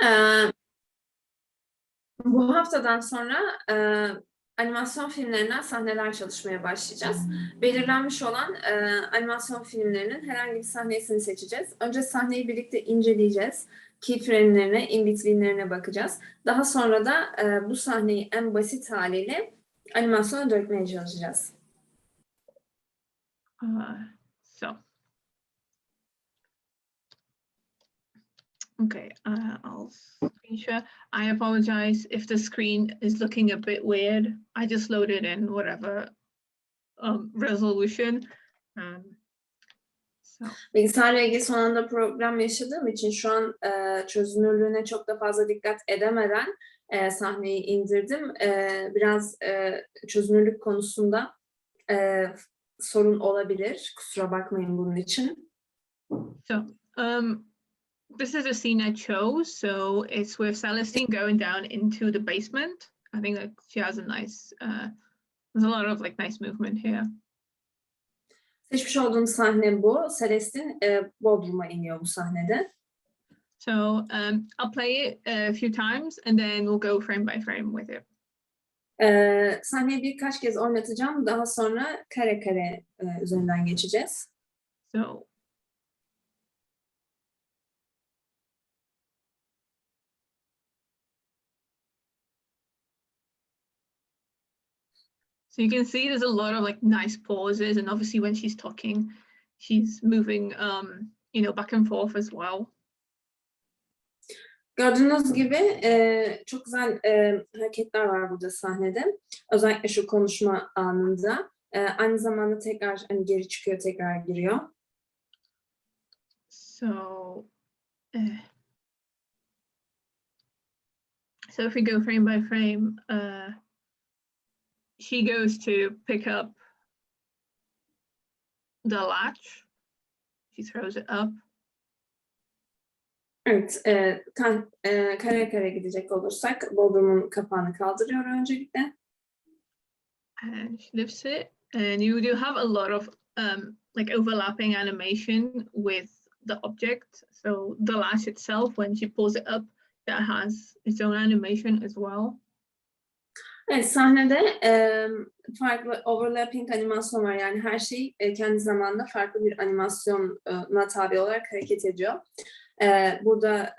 Ee, Bu haftadan sonra animasyon filmlerinden sahneler çalışmaya başlayacağız. Belirlenmiş olan animasyon filmlerinin herhangi bir sahnesini seçeceğiz. Önce sahneyi birlikte inceleyeceğiz. Keyframe'lerine, in-between'lerine bakacağız. Daha sonra da bu sahneyi en basit haliyle animasyona dökmeye çalışacağız. Okay, I'll screen share. I apologize if the screen is looking a bit weird. I just loaded in whatever resolution. Bilgisayarla ilgili son anda problem yaşadığım için şu an çözünürlüğüne çok da fazla dikkat edemeden sahneyi indirdim. Biraz çözünürlük konusunda sorun olabilir. Kusura bakmayın bunun için. So, this is a scene I chose. So it's with Celestine going down into the basement. I think like she has a nice, there's a lot of like nice movement here. Seçmiş olduğum sahne bu. Celestine Bodrum'a iniyor bu sahnede. So I'll play it a few times and then we'll go frame by frame with it. Sahneyi birkaç kez oynatacağım. Daha sonra kare kare üzerinden geçeceğiz. So you can see there's a lot of like nice pauses, and obviously when she's talking, she's moving, you know, back and forth as well. Gördüğünüz gibi çok güzel hareketler var burada sahnede. Özellikle şu konuşma anında. Aynı zamanda tekrar hani geri çıkıyor, tekrar giriyor. So if we go frame by frame, she goes to pick up the latch. She throws it up. Evet, kare kare gidecek olursak Bodrum'un kapağını kaldırıyor öncelikle. And she lifts it, and you do have a lot of like overlapping animation with the object. So the latch itself, when she pulls it up, that has its own animation as well. Evet, sahnede farklı overlapping animasyon var. Yani her şey kendi zamanında farklı bir animasyona tabi olarak hareket ediyor. Burada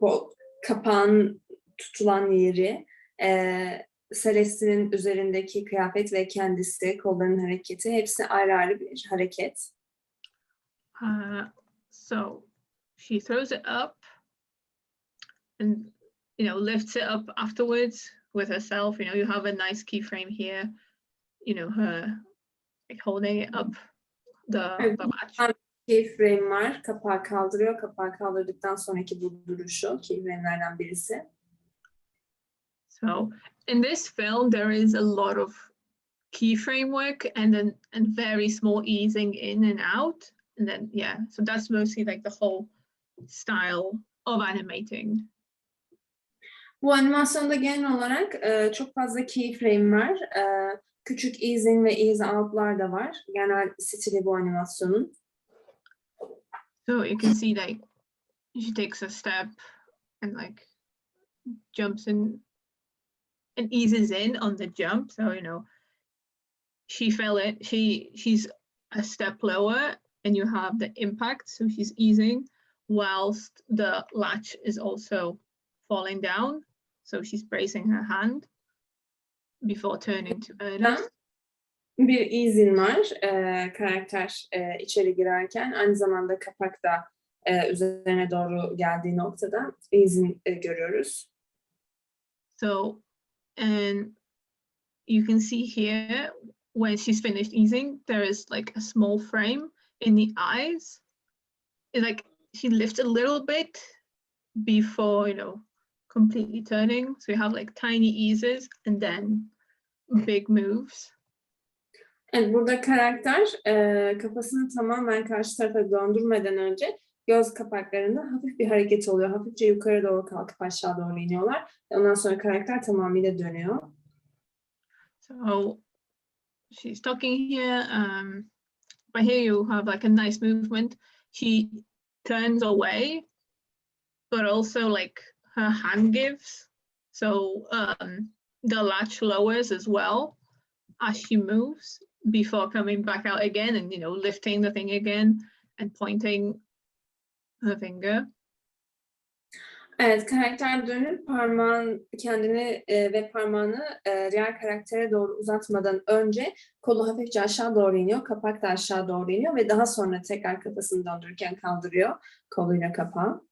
bu kapağın tutulan yeri, Celestine'in üzerindeki kıyafet ve kendisi, kollarının hareketi, hepsi ayrı ayrı bir hareket. So she throws it up and, you know, lifts it up afterwards with herself. You know, you have a nice keyframe here, you know, her like holding it up the latch. Keyframe var, kapağı kaldırıyor. Kapağı kaldırdıktan sonraki bu duruşu, keyframe'lerden birisi. So in this film, there is a lot of keyframe work and very small easing in and out. And then, yeah, so that's mostly like the whole style of animating. Bu animasyonda genel olarak çok fazla keyframe var. Küçük easing ve ease out'lar da var. Genel stili bu animasyonun. So you can see like she takes a step and like jumps in and eases in on the jump. So, you know, she fell in, she's a step lower and you have the impact. So she's easing whilst the latch is also falling down. So she's bracing her hand before turning to Ernest. Bir easing var karakter içeri girerken. Aynı zamanda kapak da üzerine doğru geldiği noktada easing görüyoruz. So, and you can see here when she's finished easing, there is like a small frame in the eyes. It's like she lifts a little bit before, you know, completely turning. So you have like tiny eases and then big moves. Evet, burada karakter kafasını tamamen karşı tarafa döndürmeden önce göz kapaklarında hafif bir hareket oluyor. Hafifçe yukarı doğru kalkıp aşağı doğru iniyorlar. Ondan sonra karakter tamamıyla dönüyor. So she's talking here, but here you have like a nice movement. She turns away but also like her hand gives. So the latch lowers as well as she moves before coming back out again and, you know, lifting the thing again and pointing her finger. Evet, karakter dönüp kendini ve parmağını diğer karaktere doğru uzatmadan önce kolu hafifçe aşağı doğru iniyor, kapak da aşağı doğru iniyor ve daha sonra tekrar kafasını döndürürken kaldırıyor koluyla kapağı.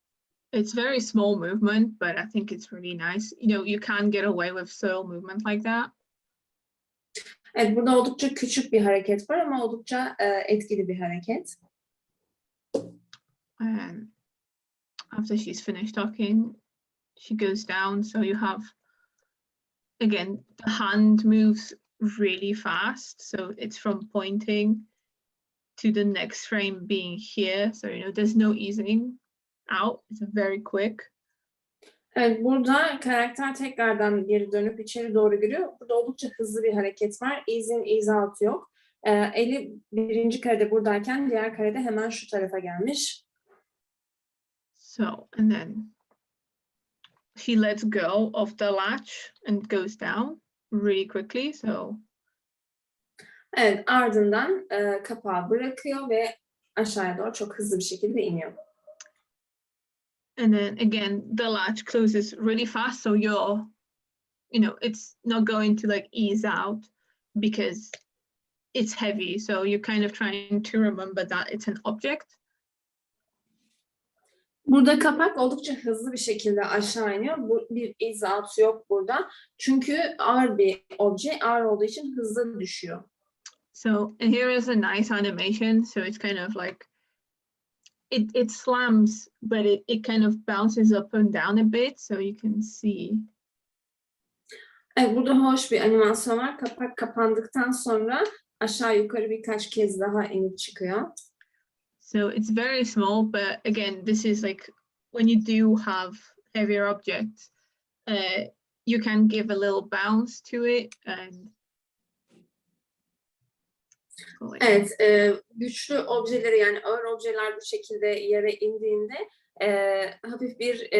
It's very small movement, but I think it's really nice. You know, you can get away with subtle movement like that. Evet, burada oldukça küçük bir hareket var ama oldukça etkili bir hareket. And after she's finished talking, she goes down. So you have, again, the hand moves really fast. So it's from pointing to the next frame being here. So, you know, there's no easing out. It's very quick. Evet, burada karakter tekrardan geri dönüp içeri doğru giriyor. Burada oldukça hızlı bir hareket var. Ease in, ease out yok. Eli birinci karede buradayken diğer karede hemen şu tarafa gelmiş. So, and then she lets go of the latch and goes down really quickly. So, evet, ardından kapağı bırakıyor ve aşağıya doğru çok hızlı bir şekilde iniyor. and then again, the latch closes really fast. So you're, you know, it's not going to like ease out because it's heavy. So you're kind of trying to remember that it's an object. Burada kapak oldukça hızlı bir şekilde aşağı iniyor. Bu bir ease out yok burada. Çünkü ağır bir obje, ağır olduğu için hızlı düşüyor. So, and here is a nice animation. So it's kind of like, it slams, but it kind of bounces up and down a bit. So you can see. Evet, burada hoş bir animasyon var. Kapak kapandıktan sonra aşağı yukarı birkaç kez daha inip çıkıyor. So it's very small, but again, this is like when you do have heavier objects, you can give a little bounce to it and. Evet, güçlü objeleri yani ağır objeler bu şekilde yere indiğinde hafif bir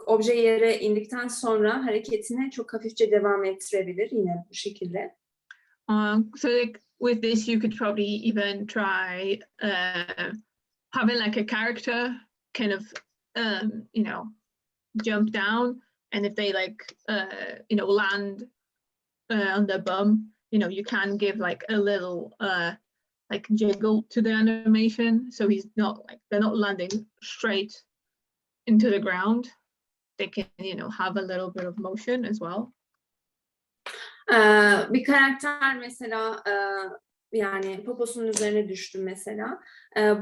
obje yere indikten sonra hareketine çok hafifçe devam ettirebilir yine bu şekilde. So like with this, you could probably even try having like a character kind of, you know, jump down, and if they like, you know, land on their bum, you know, you can give like a little like jiggle to the animation, so he's not like, they're not landing straight into the ground. They can, you know, have a little bit of motion as well. Bir karakter mesela yani poposunun üzerine düştü mesela.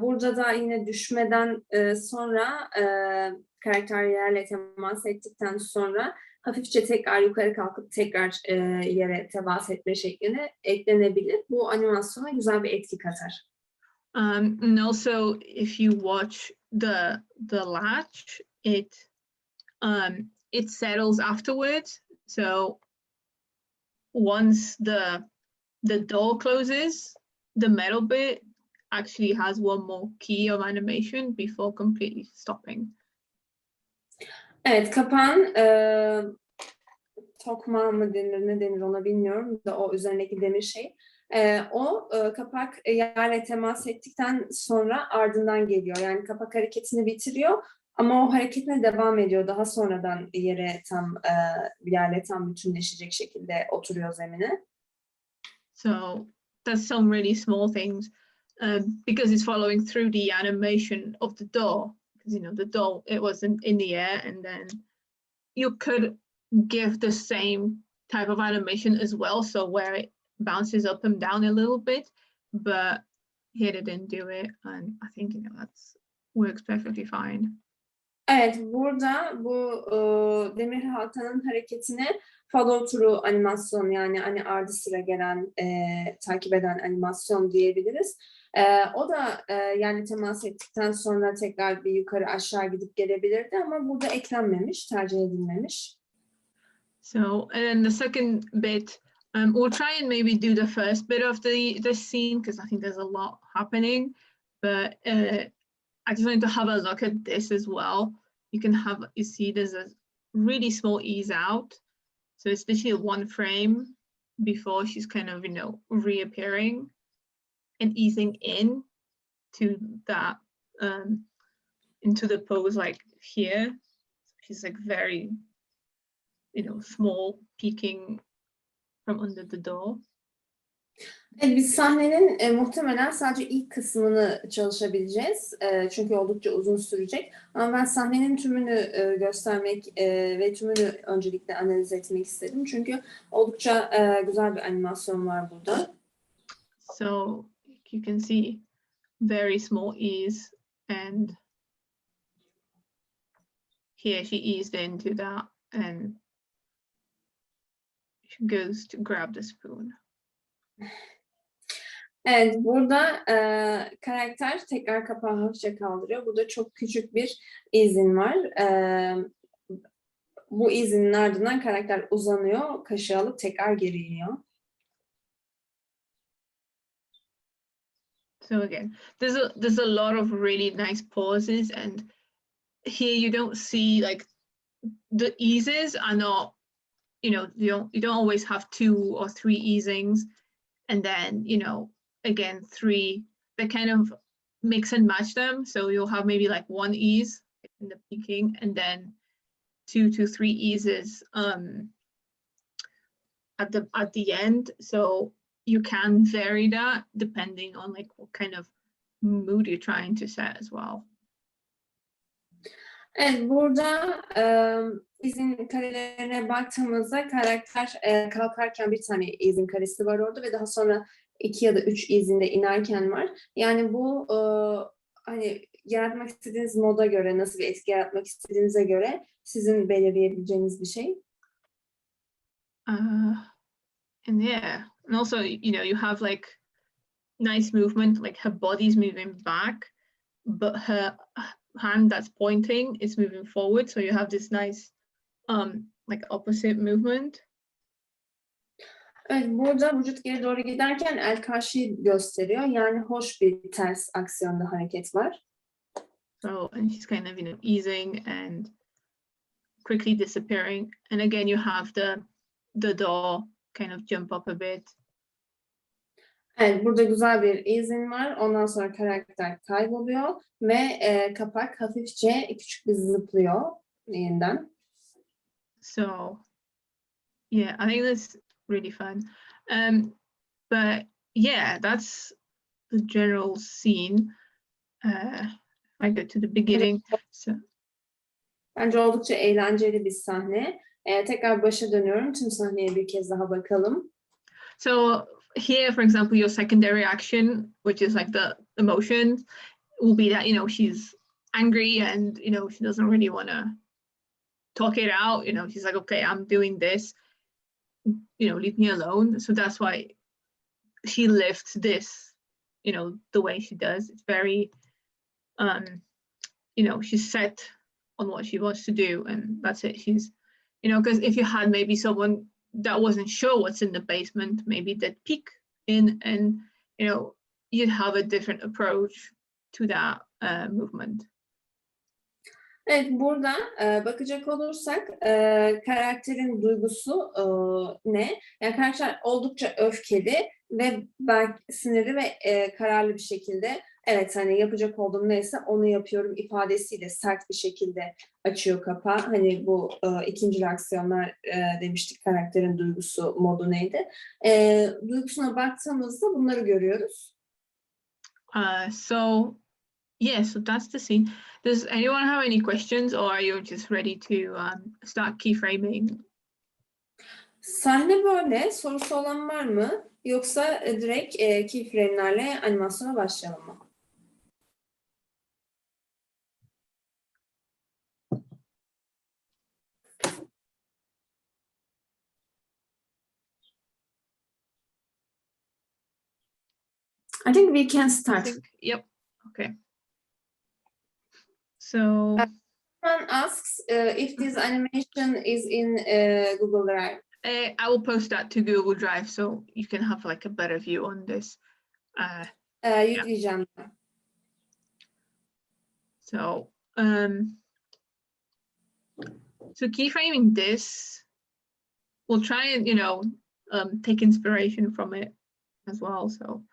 Burada da yine düşmeden sonra karakter yerle temas ettikten sonra hafifçe tekrar yukarı kalkıp tekrar yere temas etme şekline eklenebilir. Bu animasyona güzel bir etki katar. And also, if you watch the latch, it settles afterwards. So once the door closes, the metal bit actually has one more key of animation before completely stopping. Evet, kapağın tokmağı mı denir, ne denir ona bilmiyorum da o üzerindeki demir şey. O kapak yerle temas ettikten sonra ardından geliyor. Yani kapak hareketini bitiriyor ama o hareketine devam ediyor. Daha sonradan yerle tam bütünleşecek şekilde oturuyor zemine. So that's some really small things because it's following through the animation of the door. Because, you know, the door, it was in the air, and then you could give the same type of animation as well, so where it bounces up and down a little bit, but here they didn't do it, and I think, you know, that's works perfectly fine. Evet, burada bu demir halkanın hareketini follow through animasyon yani hani ardı sıra gelen takip eden animasyon diyebiliriz. O da yani temas ettikten sonra tekrar bir yukarı aşağı gidip gelebilirdi ama burada eklenmemiş, tercih edilmemiş. So, and then the second bit, we'll try and maybe do the first bit of the scene because I think there's a lot happening, but I just wanted to have a look at this as well you can have, you see there's a really small ease out. So it's literally one frame before she's kind of, reappearing and easing in to that, into the pose like here. She's like very, small, peeking from under the door. Evet, biz sahnenin muhtemelen sadece ilk kısmını çalışabileceğiz. Çünkü oldukça uzun sürecek. Ama ben sahnenin tümünü göstermek ve tümünü öncelikle analiz etmek istedim. Çünkü oldukça güzel bir animasyon var burada. So you can see very small ease, and here she eased into that and she goes to grab the spoon. Evet, burada karakter tekrar kapağı hafifçe kaldırıyor. Burada çok küçük bir izin var. Bu izinin ardından karakter uzanıyor, kaşığı alıp tekrar geri iniyor. So again, there's a lot of really nice pauses, and here you don't see like the eases are not, you don't always have 2 or 3 easings, and then again 3. They kind of mix and match them. So you'll have maybe like 1 ease in the peaking, and then 2 to 3 eases at the end. So you can vary that depending on like what kind of mood you're trying to set as well. Evet, burada izin karelerine baktığımızda karakter kalkarken bir tane izin karesi var orada ve daha sonra 2 ya da 3 izinde inerken var. Yani bu hani yaratmak istediğiniz moda göre, nasıl bir etki yaratmak istediğinize göre sizin belirleyebileceğiniz bir şey. And yeah, and also you have like nice movement, like her body's moving back, but her hand that's pointing is moving forward, so you have this nice like opposite movement. Evet, burada vücut geri doğru giderken el karşıyı gösteriyor. Yani hoş bir ters aksiyonda hareket var. So, and she's kind of easing and quickly disappearing, and again you have the door kind of jump up a bit. Evet, burada güzel bir izin var. Ondan sonra karakter kayboluyor ve kapak hafifçe küçük bir zıplıyor yeniden. So, yeah, I think that's really fun. But yeah, that's the general scene. I go to the beginning. So, Bence oldukça eğlenceli bir sahne. Tekrar başa dönüyorum. Tüm sahneye bir kez daha bakalım. so here, for example, your secondary action, which is like the emotion, will be that she's angry and she doesn't really want to talk it out. She's like, okay, I'm doing this. Leave me alone. So that's why she lifts this, the way she does. It's very, she's set on what she wants to do, and that's it. She's, because if you had maybe someone that wasn't sure what's in the basement, maybe they'd peek in, and you'd have a different approach to that movement. Evet, burada bakacak olursak karakterin duygusu ne? Yani karakter oldukça öfkeli ve belki sinirli ve kararlı bir şekilde evet hani yapacak olduğum neyse onu yapıyorum ifadesiyle sert bir şekilde açıyor kapağı. Hani bu ikinci aksiyonlar demiştik, karakterin duygusu modu neydi? Duygusuna baktığımızda bunları görüyoruz. So that's the scene. Does anyone have any questions, or are you just ready to start keyframing? Sahne böyle. Sorusu olan var mı? Yoksa direkt keyframe'lerle animasyona başlayalım mı? I think we can start. Yep. Okay. So Someone asks if this animation is in Google Drive. I will post that to Google Drive so you can have like a better view on this. Yükleyeceğim. So So keyframing this, we'll try and, take inspiration from it as well. So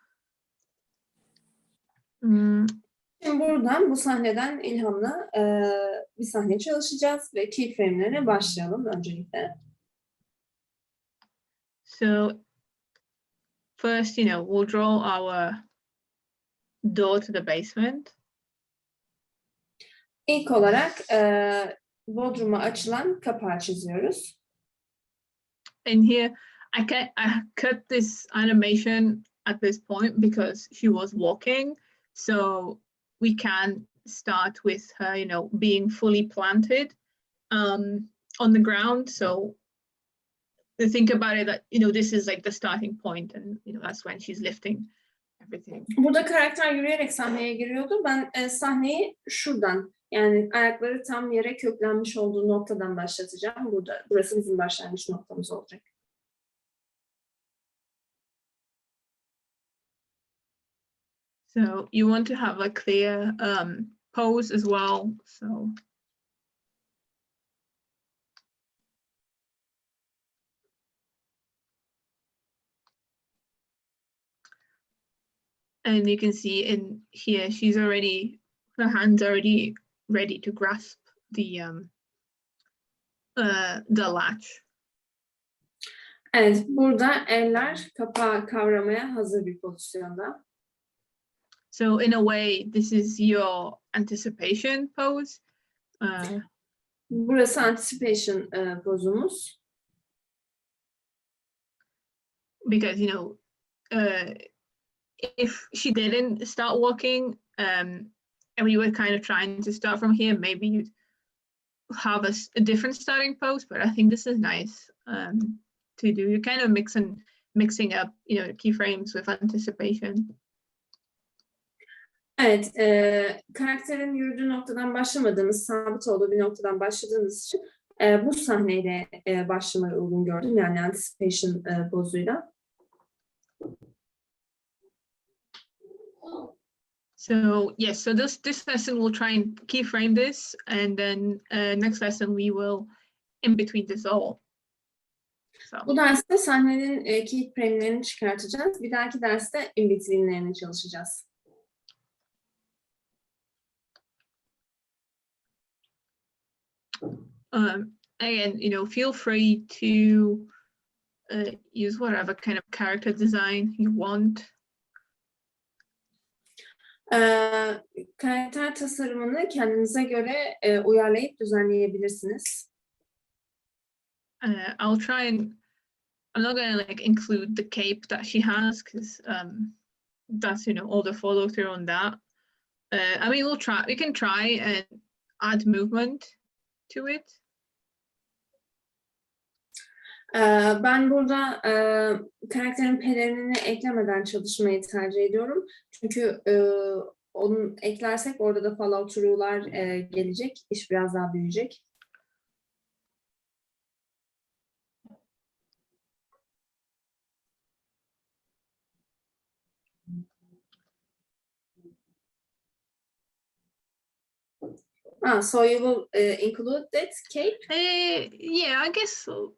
Şimdi buradan bu sahneden ilhamla bir sahne çalışacağız ve keyframe'lerine başlayalım öncelikle. So first, we'll draw our door to the basement. İlk olarak bodruma açılan kapağı çiziyoruz. And here I cut this animation at this point because she was walking, so we can start with her, being fully planted on the ground. So to think about it, that this is like the starting point, and that's when she's lifting everything. Burada karakter yürüyerek sahneye giriyordu. Ben sahneyi şuradan, yani ayakları tam yere köklenmiş olduğu noktadan başlatacağım. Burası bizim başlangıç noktamız olacak. So you want to have a clear pose as well. So and you can see in here, her hands are already ready to grasp the latch. Evet, burada eller kapağı kavramaya hazır bir pozisyonda. So in a way, this is your anticipation pose. Burası anticipation pozumuz. Because, if she didn't start walking, and we were kind of trying to start from here, maybe you'd have a different starting pose, but I think this is nice to do. You're kind of mixing up, keyframes with anticipation. Evet, karakterin yürüdüğü noktadan başlamadığımız, sabit olduğu bir noktadan başladığımız için bu sahneyle başlamayı uygun gördüm. Yani anticipation pozuyla. So yes, so this lesson we'll try and keyframe this, and then next lesson we will in between this all. So. Bu derste sahnenin keyframe'lerini çıkartacağız. Bir dahaki derste in between'lerini çalışacağız. Again, feel free to use whatever kind of character design you want. Karakter tasarımını kendinize göre uyarlayıp düzenleyebilirsiniz. I'll try and I'm not going to include the cape that she has because that's all the follow through on that. I mean, we can try and add movement to it. Ben burada karakterin pelerinini eklemeden çalışmayı tercih ediyorum. Çünkü onu eklersek orada da follow through'lar gelecek. İş biraz daha büyüyecek. So you will include that cape? Yeah, I guess so.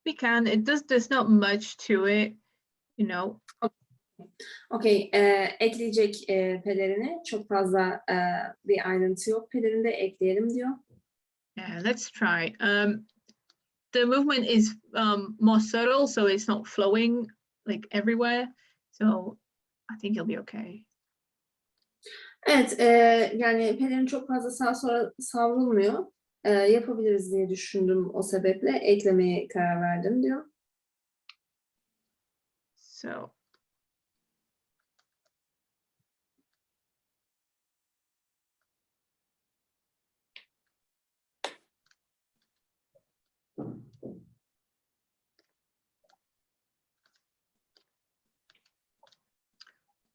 We can. There's not much to it, Okay, ekleyecek pelerini. Çok fazla bir ayrıntı yok. Pelerinde ekleyelim diyor. Yeah, let's try. The movement is more subtle, so it's not flowing everywhere. So I think it'll be okay. Evet, yani pelerin çok fazla sağa sola savrulmuyor. Yapabiliriz diye düşündüm, o sebeple eklemeye karar verdim diyor.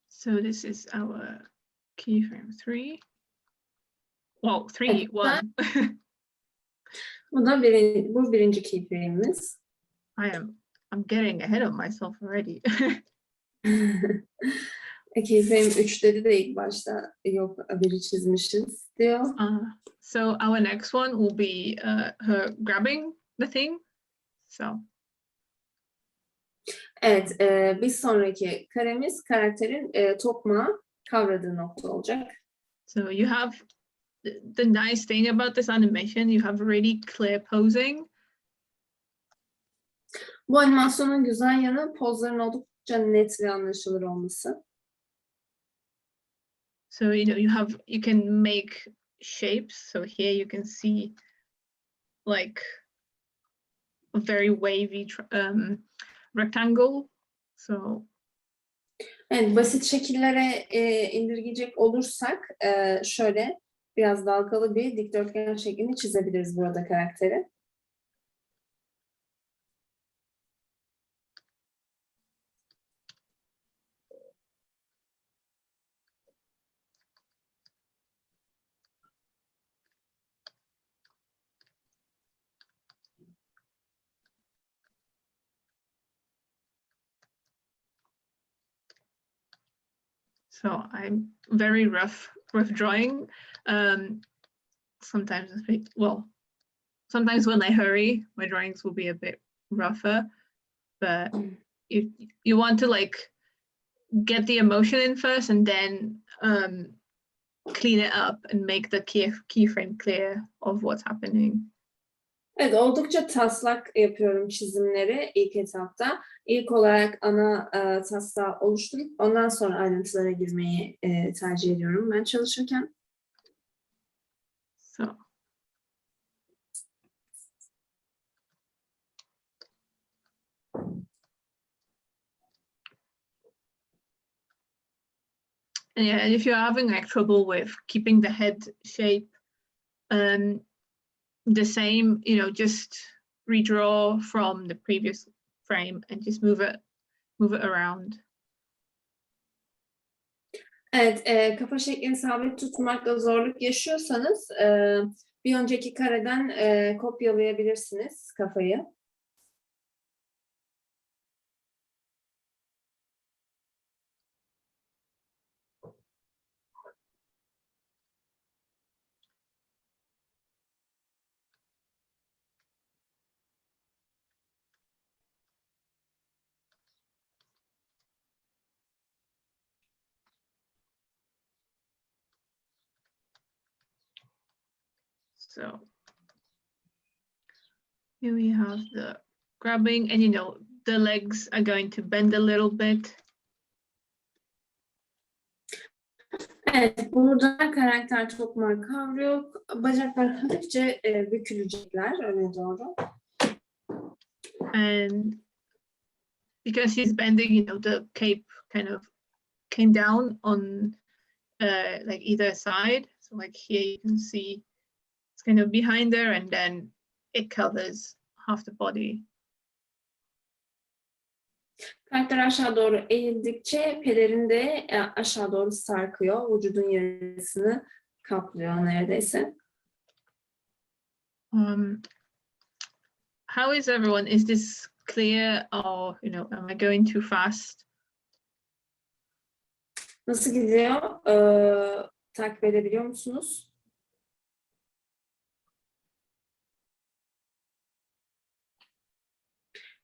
So this is our keyframe 3. Well, 3, 1. Bu birinci keyframe'imiz. I'm getting ahead of myself already. Keyframe 3 dedi de ilk başta yok biri çizmişiz diyor. So our next one will be her grabbing the thing. So. Evet, bir sonraki karemiz karakterin tokmağı kavradığı nokta olacak. So you have the nice thing about this animation, you have really clear posing. Bu animasyonun güzel yanı pozların oldukça net ve anlaşılır olması. So you can make shapes. So here you can see like a very wavy rectangle. So Evet, basit şekillere indirgeyecek olursak şöyle biraz dalgalı bir dikdörtgen şeklini çizebiliriz burada karakteri. So I'm very rough with drawing. Sometimes sometimes when I hurry, my drawings will be a bit rougher. But you want to like get the emotion in first and then clean it up and make the keyframe clear of what's happening. Evet, oldukça taslak yapıyorum çizimleri ilk etapta. İlk olarak ana taslağı oluşturup ondan sonra ayrıntılara girmeyi tercih ediyorum ben çalışırken. So. And yeah, and if you're having like trouble with keeping the head shape the same, just redraw from the previous frame and just move it around. Evet, kafa şeklini sabit tutmakta zorluk yaşıyorsanız bir önceki kareden kopyalayabilirsiniz kafayı. So here we have the grabbing, and the legs are going to bend a little bit. Evet, burada karakter tokmağı kavruyor. Bacaklar hafifçe bükülecekler öne doğru. And because he's bending, the cape kind of came down on like either side. So like here you can see it's kind of behind there, and then it covers half the body. Karakter aşağı doğru eğildikçe pelerin de aşağı doğru sarkıyor. Vücudun yarısını kaplıyor neredeyse. How is everyone? Is this clear, or am I going too fast? Nasıl gidiyor? Takip edebiliyor musunuz?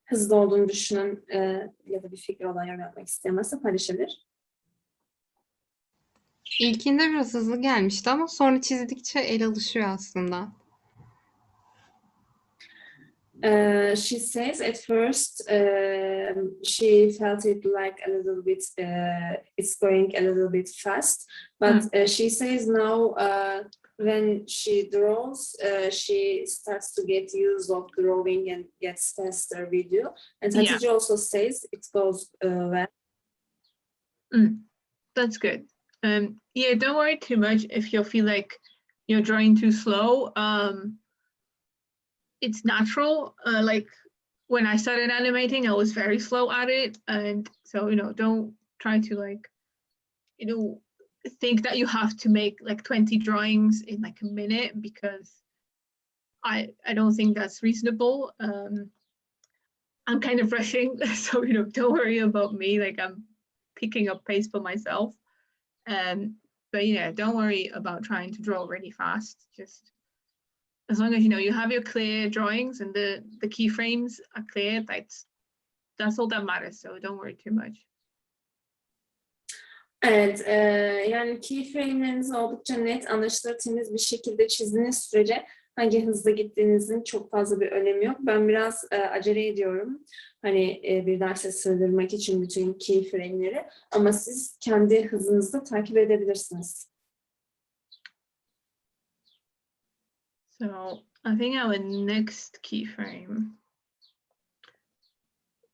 Hızlı olduğunu düşünen ya da bir fikir olan yorum yapmak isteyemezse paylaşabilir. İlkinde biraz hızlı gelmişti ama sonra çizdikçe el alışıyor aslında. She says at first she felt it like a little bit it's going a little bit fast, but she says now when she draws she starts to get used of drawing and gets faster video. And Patrycja also says it goes well. That's good. Yeah, don't worry too much if you feel like you're drawing too slow. It's natural. Like when I started animating, I was very slow at it, and so don't try to like think that you have to make like 20 drawings in like a minute, because I don't think that's reasonable. I'm kind of rushing, so don't worry about me. Like picking up pace for myself. But yeah, don't worry about trying to draw really fast. Just as long as you have your clear drawings and the keyframes are clear, that's all that matters. So don't worry too much. Evet, yani keyframe'lerinizi oldukça net, anlaşılır, temiz bir şekilde çizdiğiniz sürece hangi hızda gittiğinizin çok fazla bir önemi yok. Ben biraz acele ediyorum. Hani bir derse sığdırmak için bütün keyframe'leri, ama siz kendi hızınızda takip edebilirsiniz. So I think our next keyframe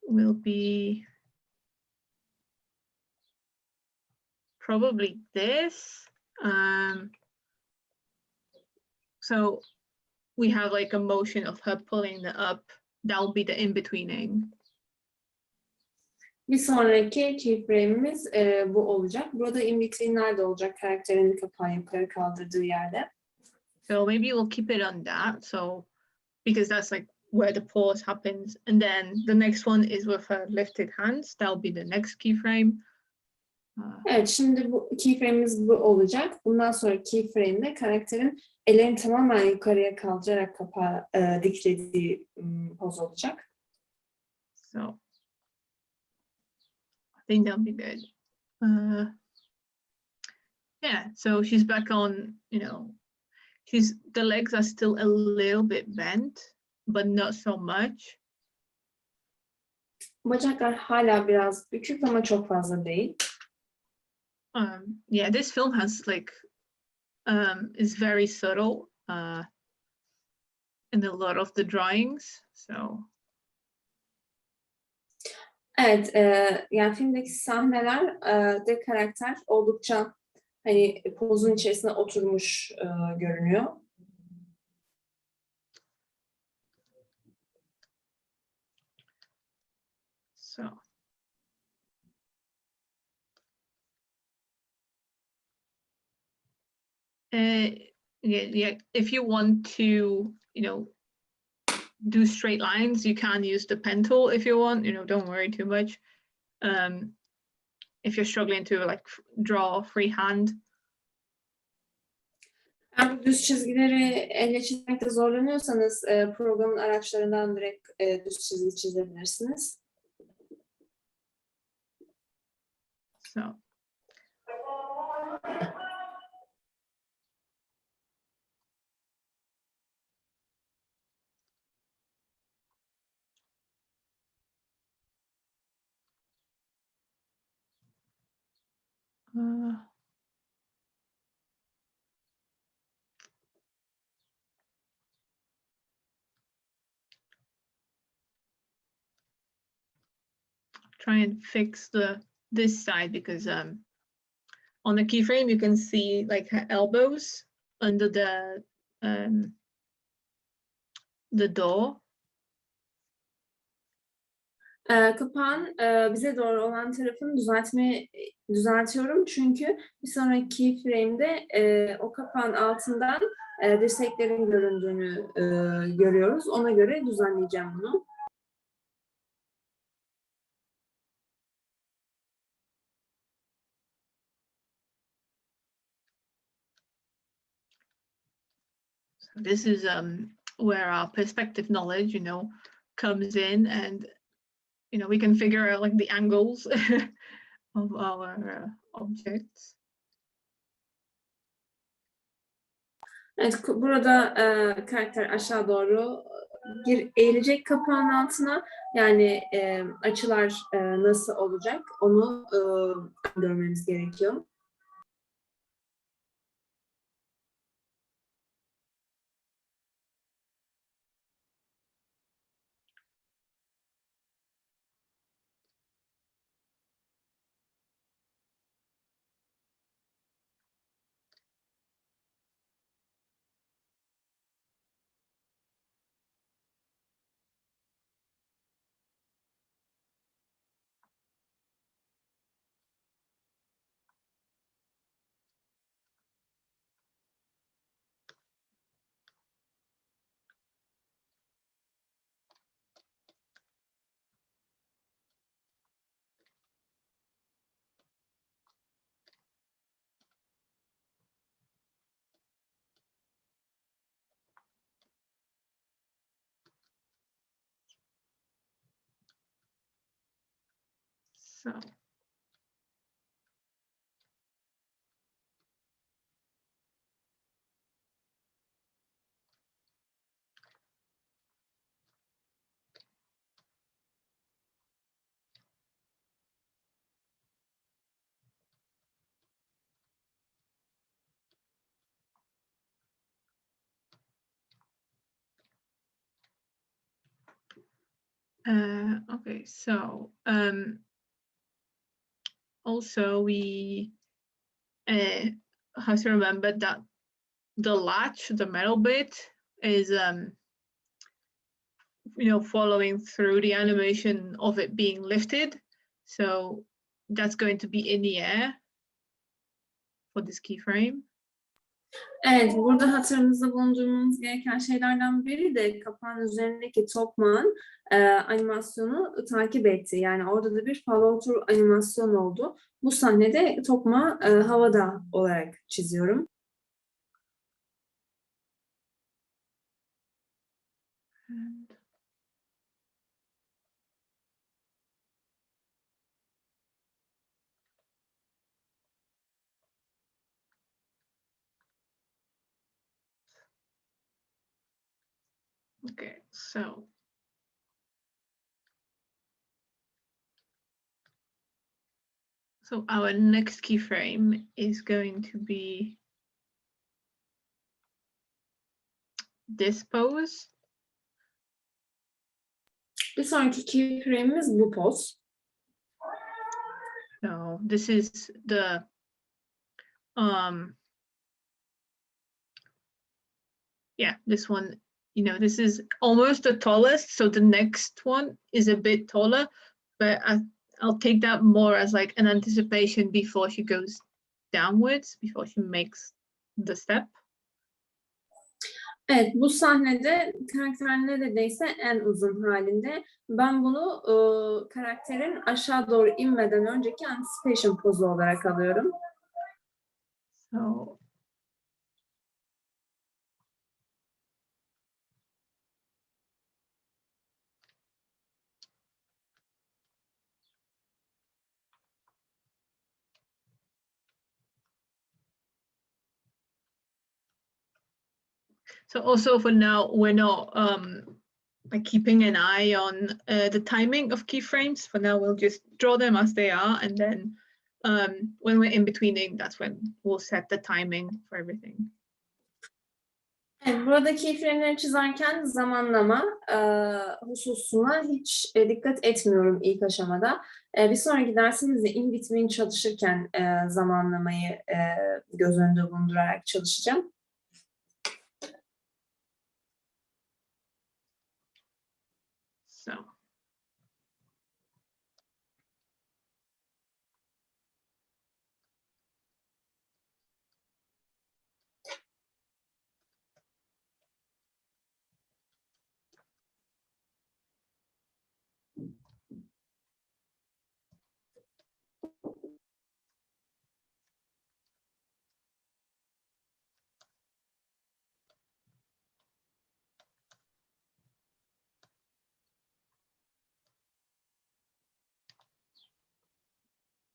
will be probably this. So we have like a motion of her pulling the up. That'll be the in-betweening. Bir sonraki keyframe'imiz bu olacak. Burada in-between'ler de olacak, karakterin kapağı yukarı kaldırdığı yerde. So maybe we'll keep it on that. So because that's like where the pause happens. And then the next one is with her lifted hands. That'll be the next keyframe. Evet, şimdi bu keyframe'imiz bu olacak. Bundan sonra keyframe'de karakterin ellerini tamamen yukarıya kaldırarak kapağı diklediği poz olacak. So I think that'll be good. Yeah, so she's back on, the legs are still a little bit bent, but not so much. Bacaklar hala biraz bükük ama çok fazla değil. Yeah, this film has is very subtle in a lot of the drawings. So Evet, yani filmdeki sahneler de karakter oldukça hani pozun içerisine oturmuş görünüyor. So yeah, if you want to, do straight lines, you can use the pen tool if you want, don't worry too much. If you're struggling to draw freehand. Eğer düz çizgileri elle çizmekte zorlanıyorsanız programın araçlarından direkt düz çizgi çizebilirsiniz. So try and fix this side because on the keyframe you can see her elbows under the door. Kapağın bize doğru olan tarafını düzeltiyorum çünkü bir sonraki keyframe'de o kapağın altından dirseklerin göründüğünü görüyoruz. Ona göre düzenleyeceğim bunu. So this is where our perspective knowledge, comes in, and we can figure out the angles of our objects. Evet, burada karakter aşağı doğru eğilecek kapağın altına, yani açılar nasıl olacak onu görmemiz gerekiyor. So. Okay, so also we have to remember that the latch, the metal bit, is following through the animation of it being lifted. So that's going to be in the air for this keyframe. Evet, burada hatırınızda bulundurmamız gereken şeylerden biri de kapağın üzerindeki tokmağın animasyonu takip etti. Yani orada da bir follow through animasyon oldu. Bu sahnede tokmağı havada olarak çiziyorum. Okay, so our next keyframe is going to be this pose. Bir sonraki keyframe'imiz bu poz. So this is the this one, this is almost the tallest, so the next one is a bit taller, but I'll take that more as like an anticipation before she goes downwards, before she makes the step. Evet, bu sahnede karakter neredeyse en uzun halinde. Ben bunu karakterin aşağı doğru inmeden önceki anticipation pozu olarak alıyorum. So also for now, we're not like keeping an eye on the timing of keyframes. For now, we'll just draw them as they are, and then when we're in betweening, that's when we'll set the timing for everything. Evet, burada keyframe'leri çizerken zamanlama hususuna hiç dikkat etmiyorum ilk aşamada. Bir sonraki dersimizde in between çalışırken zamanlamayı göz önünde bulundurarak çalışacağım. So.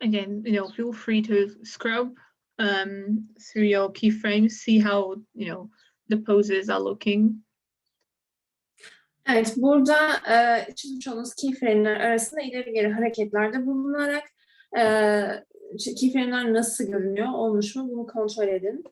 Again, feel free to scrub through your keyframes, see how the poses are looking. Evet, burada çizmiş olduğunuz keyframe'ler arasında ileri geri hareketlerde bulunarak keyframe'ler nasıl görünüyor, olmuş mu bunu kontrol edin.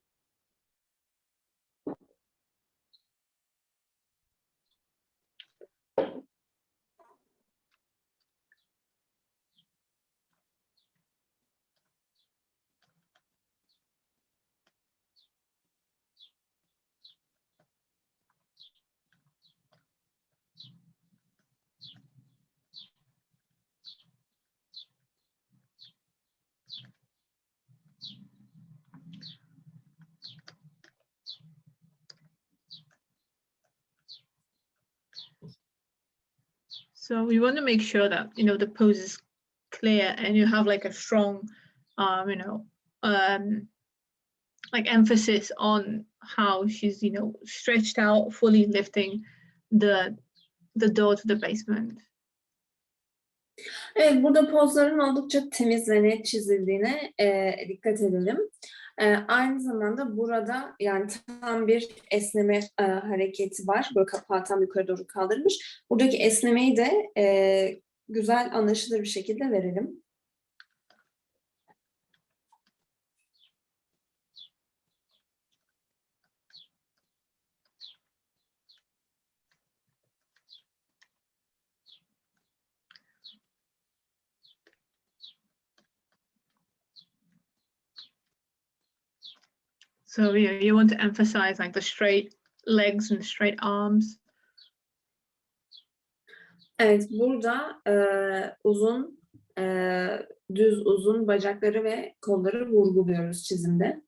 So we want to make sure that the pose is clear and you have like a strong like emphasis on how she's stretched out, fully lifting the door to the basement. Evet, burada pozların oldukça temiz ve net çizildiğine dikkat edelim. Aynı zamanda burada yani tam bir esneme hareketi var. Böyle kapağı tam yukarı doğru kaldırmış. Buradaki esnemeyi de güzel anlaşılır bir şekilde verelim. So you want to emphasize like the straight legs and straight arms. Evet, burada uzun, düz uzun bacakları ve kolları vurguluyoruz çizimde.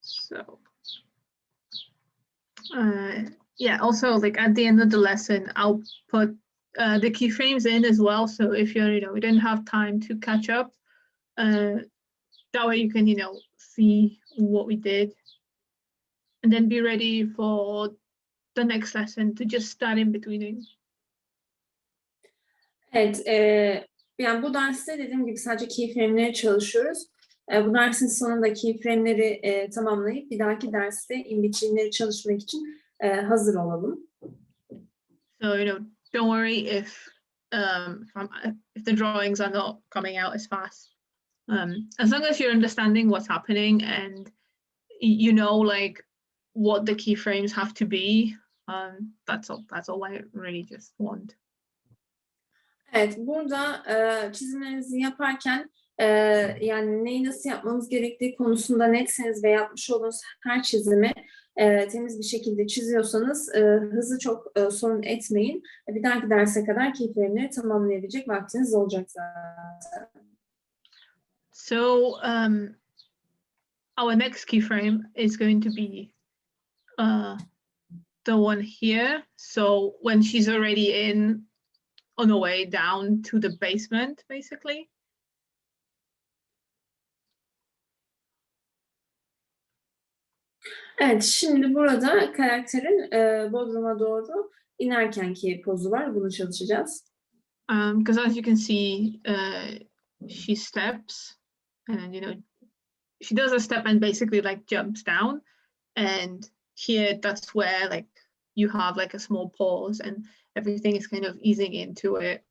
So yeah, also like at the end of the lesson, I'll put the keyframes in as well. So if we didn't have time to catch up, that way you can, see what we did and then be ready for the next lesson to just start in between. Evet, yani bu derste dediğim gibi sadece keyframe'leri çalışıyoruz. Bu dersin sonunda keyframe'leri tamamlayıp bir dahaki derste in-between'leri çalışmak için hazır olalım. So, don't worry if the drawings are not coming out as fast. As long as you're understanding what's happening and you know like what the keyframes have to be, that's all I really just want. Evet, burada çizimlerinizi yaparken yani neyi nasıl yapmanız gerektiği konusunda netseniz ve yapmış olduğunuz her çizimi temiz bir şekilde çiziyorsanız hızı çok sorun etmeyin. Bir dahaki derse kadar keyframe'leri tamamlayabilecek vaktiniz olacak zaten. So our next keyframe is going to be the one here. So when she's already on the way down to the basement, basically. Evet, şimdi burada karakterin bodruma doğru inerkenki pozu var. Bunu çalışacağız. Because as you can see, she steps and she does a step and basically like jumps down, and here that's where like you have like a small pause and everything is kind of easing into it.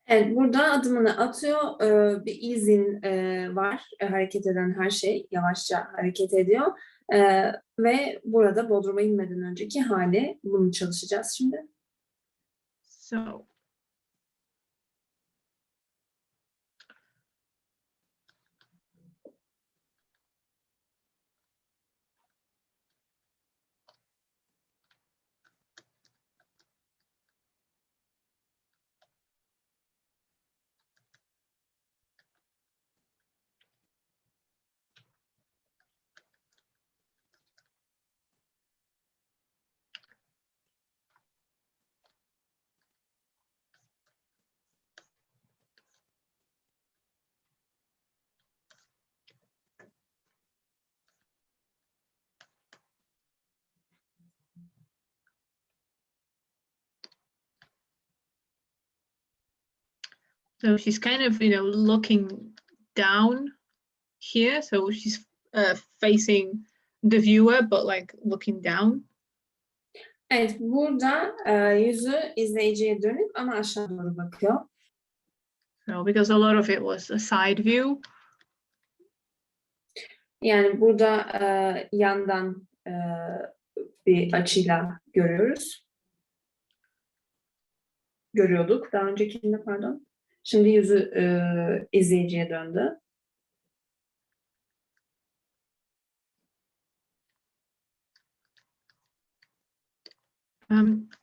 Evet, burada adımını atıyor. Bir izin var. Hareket eden her şey yavaşça hareket ediyor. Ve burada bodruma inmeden önceki hali, bunu çalışacağız şimdi. So So she's kind of, looking down here. So she's facing the viewer, but like looking down. Evet, burada yüzü izleyiciye dönük ama aşağı doğru bakıyor. So because a lot of it was a side view. Yani burada yandan bir açıyla görüyoruz. Görüyorduk daha öncekinde, pardon. Şimdi yüzü izleyiciye döndü.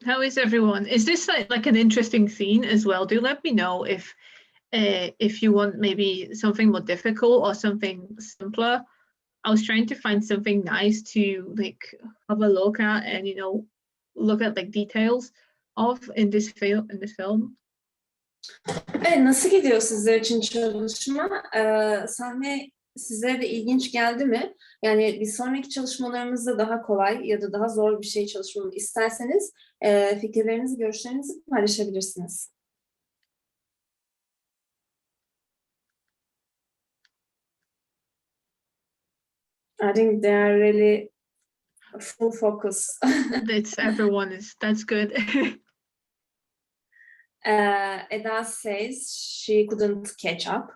How is everyone? Is this like an interesting scene as well? Do let me know if you want maybe something more difficult or something simpler. I was trying to find something nice to like have a look at and look at like details of in this film. Evet, nasıl gidiyor sizler için çalışma? Sahne sizlere de ilginç geldi mi? Yani bir sonraki çalışmalarımızda daha kolay ya da daha zor bir şey çalışmamı isterseniz fikirlerinizi, görüşlerinizi paylaşabilirsiniz. I think they are really full focus. That's good. Eda says she couldn't catch up.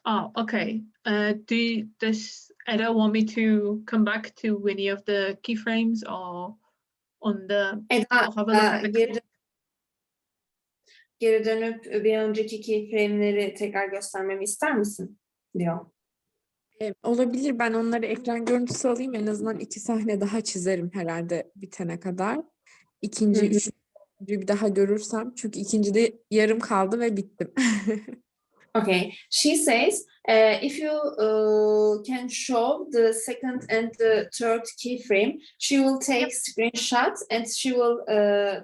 Oh, okay. Does Eda want me to come back to any of the keyframes or on the Eda, I'll have a look at the geri dönüp bir önceki keyframe'leri tekrar göstermemi ister misin? Diyor. Olabilir. Ben onları ekran görüntüsü alayım. En azından 2 sahne daha çizerim herhalde bitene kadar. İkinci, Hı hı. üçüncüyü bir daha görürsem. Çünkü ikincide yarım kaldı ve bittim. Okay. She says, if you can show the second and the third keyframe, she will take screenshots and she will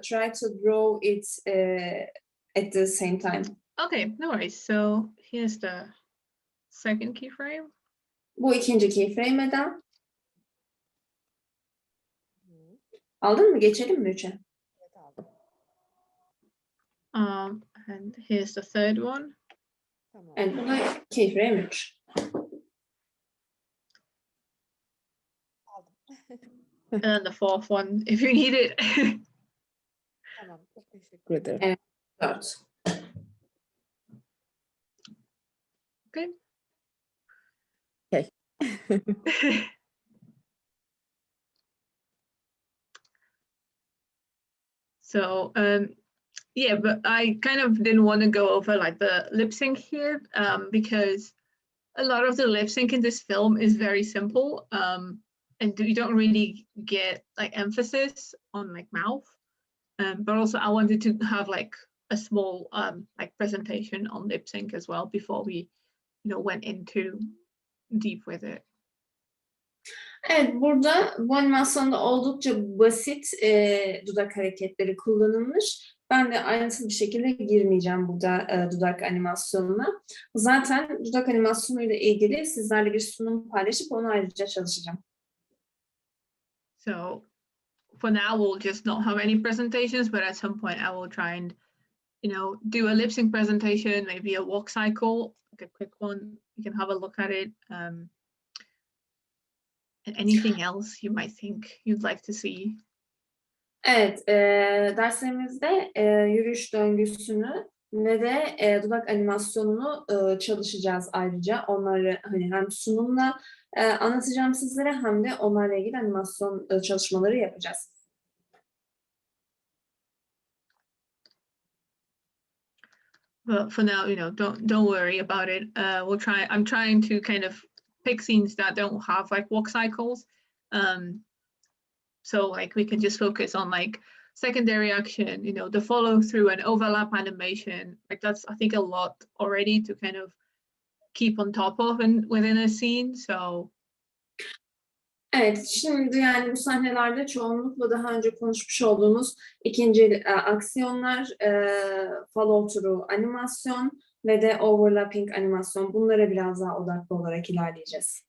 try to draw it at the same time. Okay, no worries. So here's the second keyframe. Bu ikinci keyframe Eda. Aldın mı? Geçelim mi üçe? And here's the third one. Tamam. Evet, bu da keyframe 3. And then the fourth one, if you need it. Tamam. Çok teşekkür ederim. Evet. 4. Okay. Okay. So yeah, but I kind of didn't want to go over like the lip sync here because a lot of the lip sync in this film is very simple and you don't really get like emphasis on like mouth. But also I wanted to have like a small like presentation on lip sync as well before we went into deep with it. Evet, burada bu animasyonda oldukça basit dudak hareketleri kullanılmış. Ben de ayrıntılı bir şekilde girmeyeceğim burada dudak animasyonuna. Zaten dudak animasyonuyla ilgili sizlerle bir sunum paylaşıp onu ayrıca çalışacağım. So for now, we'll just not have any presentations, but at some point I will try and, do a lip sync presentation, maybe a walk cycle, like a quick one. You can have a look at it. And anything else you might think you'd like to see. Evet, derslerimizde yürüyüş döngüsünü ve de dudak animasyonunu çalışacağız ayrıca. Onları hani hem sunumla anlatacağım sizlere hem de onlarla ilgili animasyon çalışmaları yapacağız. But for now, don't worry about it. I'm trying to kind of pick scenes that don't have like walk cycles. So like we can just focus on like secondary action, the follow through and overlap animation. Like that's, I think, a lot already to kind of keep on top of and within a scene. So Evet, şimdi yani bu sahnelerde çoğunlukla daha önce konuşmuş olduğumuz ikinci aksiyonlar, follow through animasyon ve de overlapping animasyon. Bunlara biraz daha odaklı olarak ilerleyeceğiz.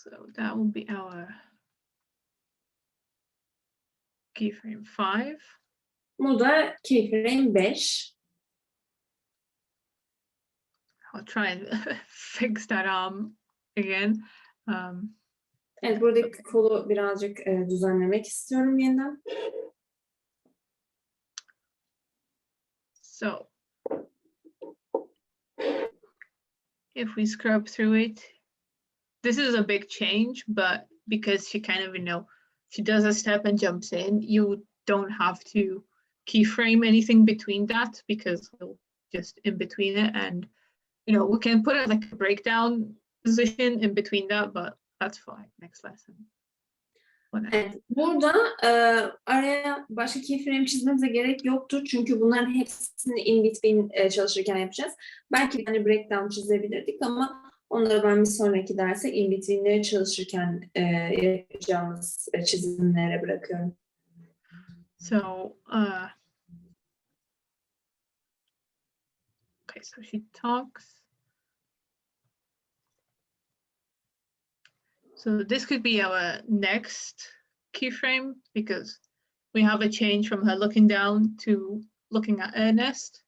So that will be our keyframe 5. Bu da keyframe 5. I'll try and fix that arm again. Evet, buradaki kolu birazcık düzenlemek istiyorum yeniden. So if we scrub through it, this is a big change, but because she kind of, she does a step and jumps in, you don't have to keyframe anything between that because we'll just in between it, and we can put it like a breakdown position in between that, but that's fine next lesson. Evet, burada araya başka keyframe çizmemize gerek yoktur. Çünkü bunların hepsini in between çalışırken yapacağız. Belki bir tane breakdown çizebilirdik ama onları ben bir sonraki derse in between'leri çalışırken yapacağımız çizimlere bırakıyorum. So, okay, so she talks. So this could be our next keyframe because we have a change from her looking down to looking at Ernest.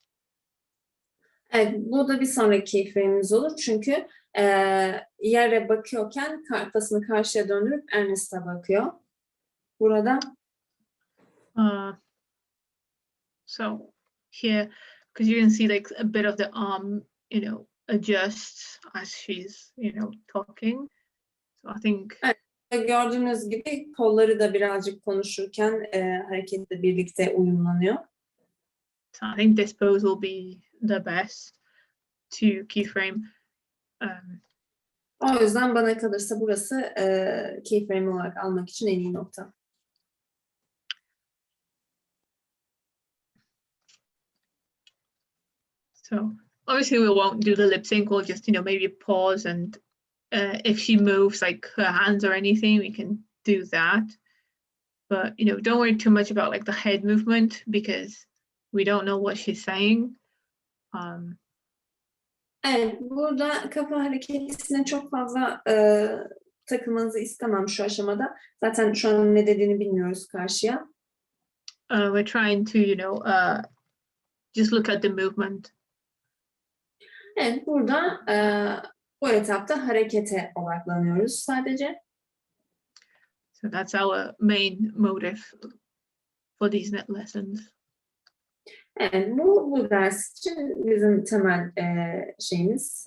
Evet, bu da bir sonraki keyframe'imiz olur. Çünkü yere bakıyorken kafasını karşıya döndürüp Ernest'a bakıyor. Burada. So here, because you can see like a bit of the arm, adjusts as she's, talking. So I think. Evet, gördüğünüz gibi kolları da birazcık konuşurken hareketle birlikte uyumlanıyor. So I think this pose will be the best to keyframe. O yüzden bana kalırsa burası keyframe olarak almak için en iyi nokta. So obviously we won't do the lip sync. We'll just, maybe pause, and if she moves like her hands or anything, we can do that. But, don't worry too much about like the head movement because we don't know what she's saying. Evet, burada kafa hareketine çok fazla takılmanızı istemem şu aşamada. Zaten şu an ne dediğini bilmiyoruz karşıya. We're trying to, just look at the movement. Evet, burada bu etapta harekete odaklanıyoruz sadece. So that's our main motive for these net lessons. Evet, bu ders için bizim temel şeyimiz,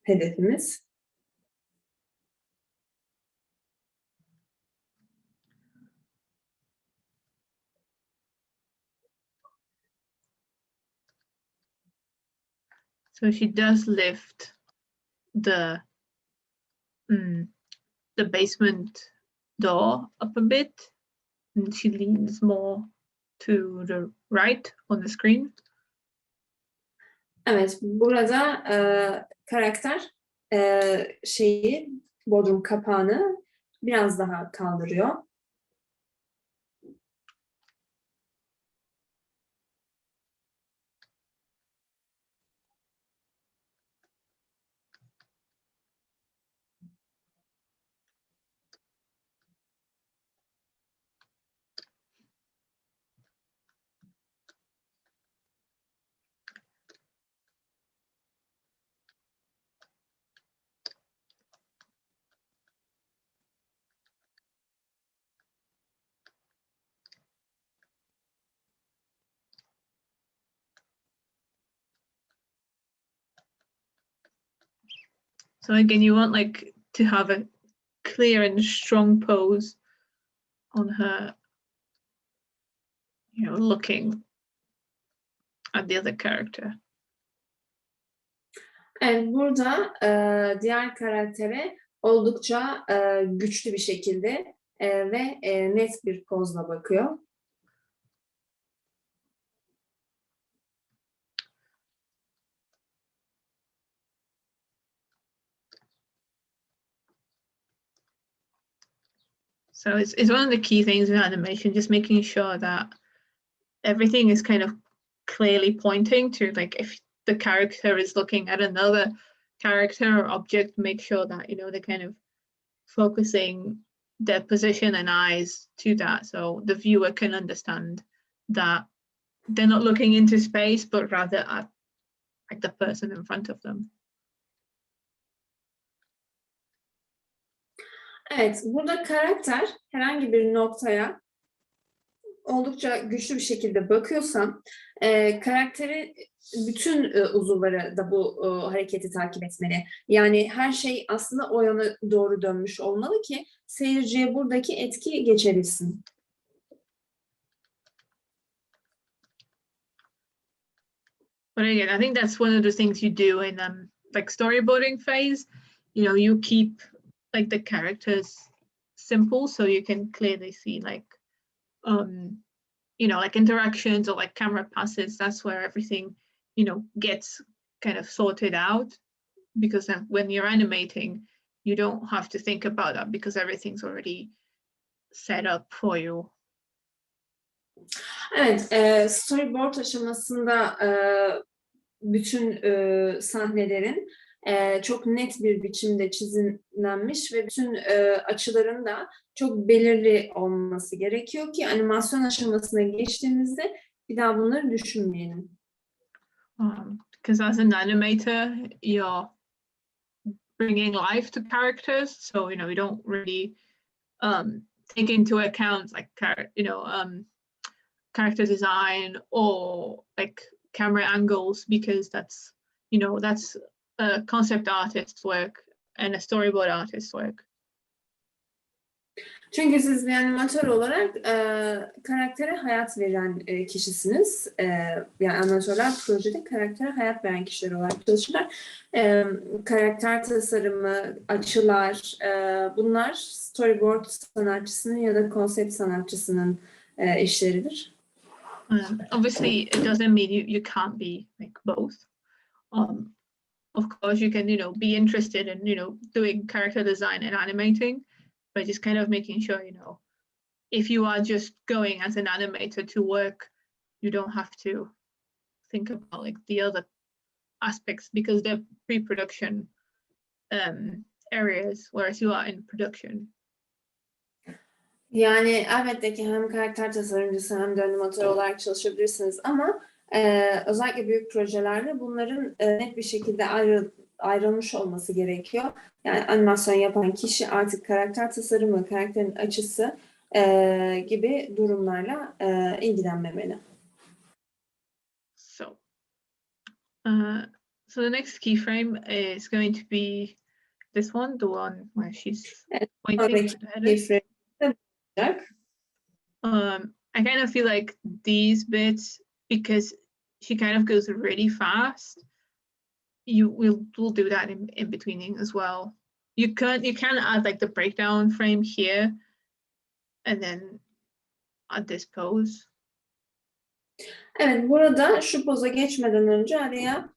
hedefimiz. So she does lift the basement door up a bit, and she leans more to the right on the screen. Evet, burada karakter bodrum kapağını biraz daha kaldırıyor. So again, you want like to have a clear and strong pose on her, looking at the other character. Evet, burada diğer karaktere oldukça güçlü bir şekilde ve net bir pozla bakıyor. So it's one of the key things in animation, just making sure that everything is kind of clearly pointing to, like, if the character is looking at another character or object, make sure that, they're kind of focusing their position and eyes to that, so the viewer can understand that they're not looking into space, but rather at like the person in front of them. Evet, burada karakter herhangi bir noktaya oldukça güçlü bir şekilde bakıyorsam karakteri bütün uzuvları da bu hareketi takip etmeli. Yani her şey aslında o yana doğru dönmüş olmalı ki seyirciye buradaki etki geçebilsin. But again, I think that's one of the things you do in like storyboarding phase. You know, you keep like the characters simple so you can clearly see like you know, like interactions or like camera passes. That's where everything, you know, gets kind of sorted out, because then when you're animating, you don't have to think about that because everything's already set up for you. Evet, storyboard aşamasında bütün sahnelerin çok net bir biçimde çizimlenmiş ve bütün açıların da çok belirli olması gerekiyor ki animasyon aşamasına geçtiğimizde bir daha bunları düşünmeyelim. Because as an animator, you're bringing life to characters, so you know you don't really take into account like character design or like camera angles, because that's, you know, that's a concept artist's work and a storyboard artist's work. Çünkü siz bir animatör olarak karaktere hayat veren kişisiniz. Yani animatörler projede karaktere hayat veren kişiler olarak çalışırlar. Karakter tasarımı, açılar, bunlar storyboard sanatçısının ya da konsept sanatçısının işleridir. Obviously, it doesn't mean you can't be like both. Of course, you can, you know, be interested in, you know, doing character design and animating, but just kind of making sure, you know, if you are just going as an animator to work, you don't have to think about like the other aspects because they're pre-production areas, whereas you are in production. Yani elbette ki hem karakter tasarımcısı hem de animatör olarak çalışabilirsiniz ama özellikle büyük projelerde bunların net bir şekilde ayrılmış olması gerekiyor. Yani animasyon yapan kişi artık karakter tasarımı, karakterin açısı gibi durumlarla ilgilenmemeli. So the next keyframe is going to be this one, the one where she's pointing at the edit. I kind of feel like these bits, because she kind of goes really fast, we'll do that in betweening as well. You can add like the breakdown frame here and then add this pose. Evet, burada şu poza geçmeden önce araya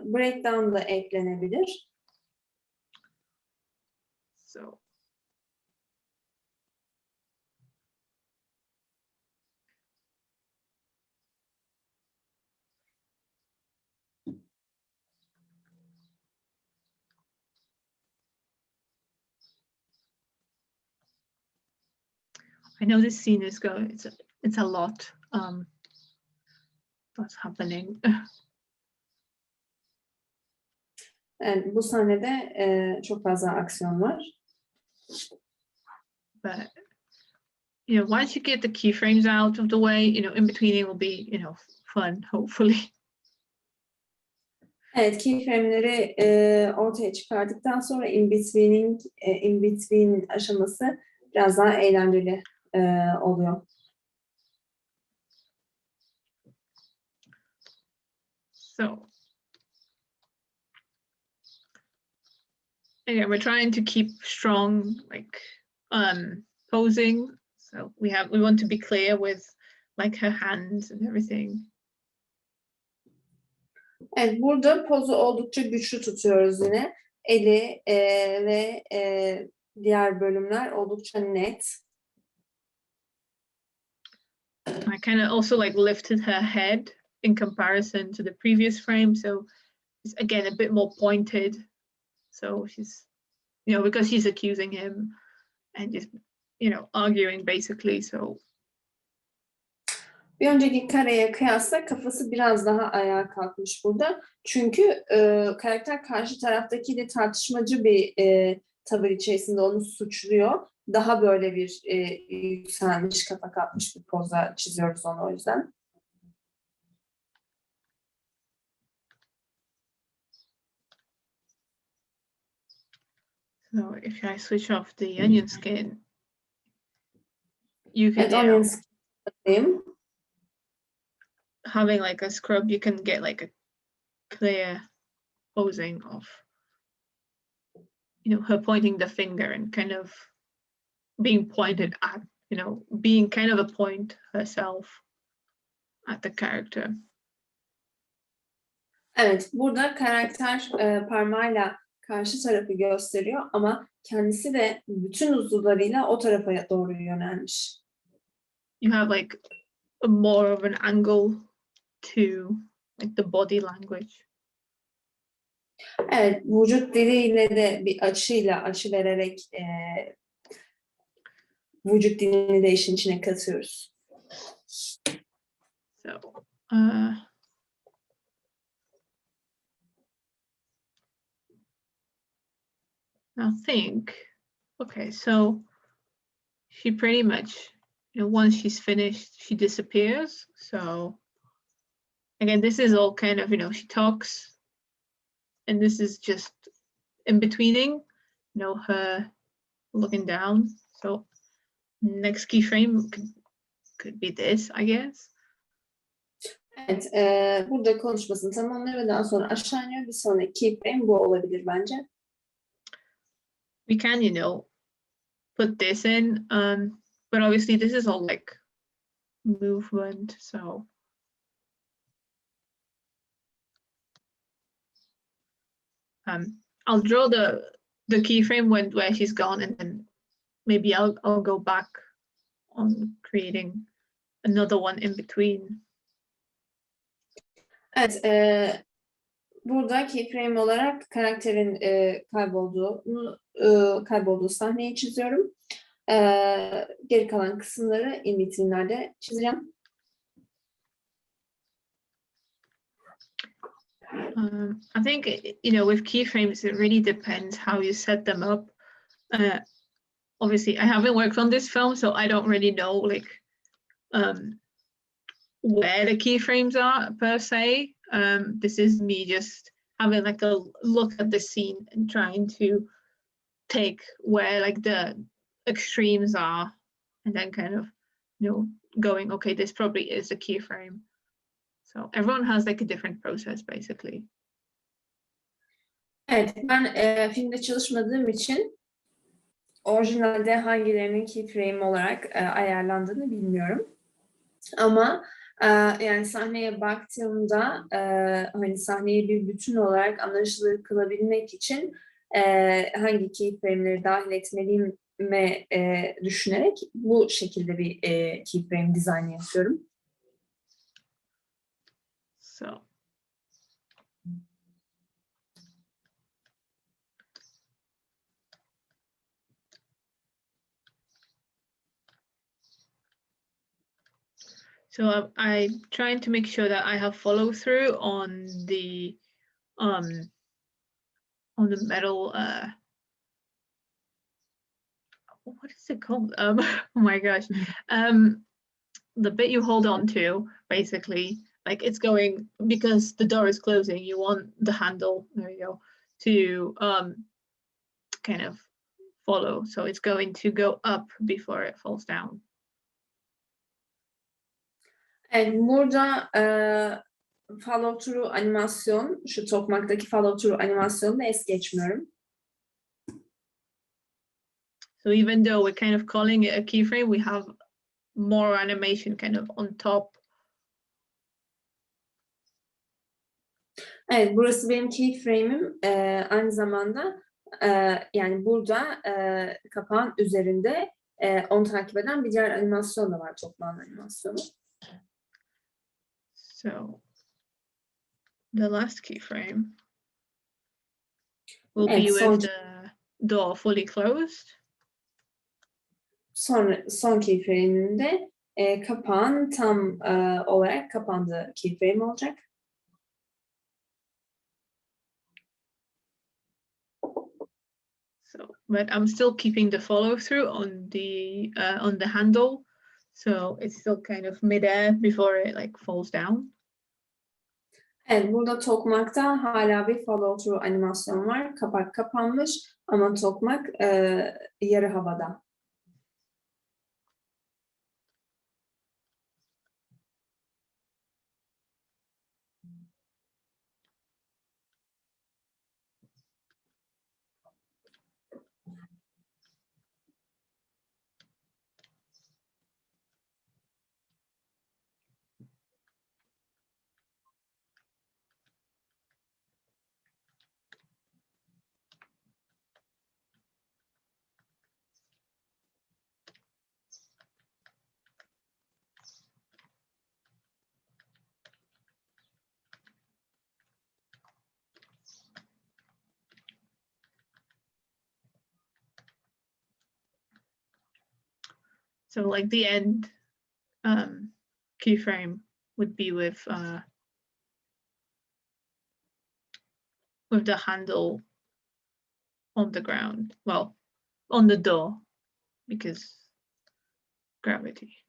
breakdown da eklenebilir. So I know this scene is going, it's a lot what's happening. Yani bu sahnede çok fazla aksiyon var. But you know, once you get the keyframes out of the way, you know, in between it will be, you know, fun, hopefully. Evet, keyframe'leri ortaya çıkardıktan sonra in between aşaması biraz daha eğlenceli oluyor. So again, we're trying to keep strong, like posing. So we want to be clear with like her hands and everything. Evet, burada pozu oldukça güçlü tutuyoruz yine. Eli ve diğer bölümler oldukça net. I kind of also like lifted her head in comparison to the previous frame, so it's again a bit more pointed. So she's, you know, because she's accusing him and just, you know, arguing basically. So Bir önceki kareye kıyasla kafası biraz daha ayağa kalkmış burada. Çünkü karakter karşı taraftaki de tartışmacı bir tavır içerisinde onu suçluyor. Daha böyle bir yükselmiş, kafa kalkmış bir poza çiziyoruz onu o yüzden. So if I switch off the onion skin, you can Evet, onion skin. having like a scrub, you can get like a clear posing of, her pointing the finger and kind of being pointed at, being kind of a point herself at the character. Evet, burada karakter parmağıyla karşı tarafı gösteriyor ama kendisi de bütün uzuvlarıyla o tarafa doğru yönelmiş. You have like more of an angle to like the body language. Evet, vücut diliyle de bir açı vererek vücut dilini de işin içine katıyoruz. So, I think, okay, so she pretty much, once she's finished, she disappears. So again, this is all kind of, she talks, and this is just in betweening, her looking down. So next keyframe could be this, I guess. Evet, burada konuşmasını tamamlıyor ve daha sonra aşağı iniyor. Bir sonraki keyframe bu olabilir bence. We can, put this in, but obviously this is all like movement, so. I'll draw the keyframe where she's gone, and then maybe I'll go back on creating another one in between. Evet, burada keyframe olarak karakterin kaybolduğu sahneyi çiziyorum. Geri kalan kısımları in between'lerde çizeceğim. I think, with keyframes, it really depends how you set them up. Obviously, I haven't worked on this film, so I don't really know where the keyframes are per se. This is me just having like a look at the scene and trying to take where like the extremes are, and then kind of, going, okay, this probably is a keyframe. So everyone has like a different process basically. Evet, ben filmde çalışmadığım için orijinalde hangilerinin keyframe olarak ayarlandığını bilmiyorum. Ama yani sahneye baktığımda hani sahneyi bir bütün olarak anlaşılır kılabilmek için hangi keyframe'leri dahil etmeliyime düşünerek bu şekilde bir keyframe dizaynı yapıyorum. So I'm trying to make sure that I have follow through on the metal. What is it called? Oh my gosh. The bit you hold on to, basically, like it's going, because the door is closing, you want the handle, there you go, to kind of follow. So it's going to go up before it falls down. Evet, burada follow through animasyon, şu tokmaktaki follow through animasyonunu es geçmiyorum. So even though we're kind of calling it a keyframe, we have more animation kind of on top. Evet, burası benim keyframe'im. Aynı zamanda yani burada kapağın üzerinde onu takip eden bir diğer animasyon da var, toplam animasyonu. So the last keyframe will Evet, be with the door fully closed. Son keyframe'inde kapağın tam olarak kapandığı keyframe olacak. So, but I'm still keeping the follow through on the handle, so it's still kind of midair before it like falls down. Evet, burada tokmakta hala bir follow through animasyon var. Kapak kapanmış ama tokmak yarı havada. So like the end keyframe would be with the handle on the ground. Well, on the door because gravity.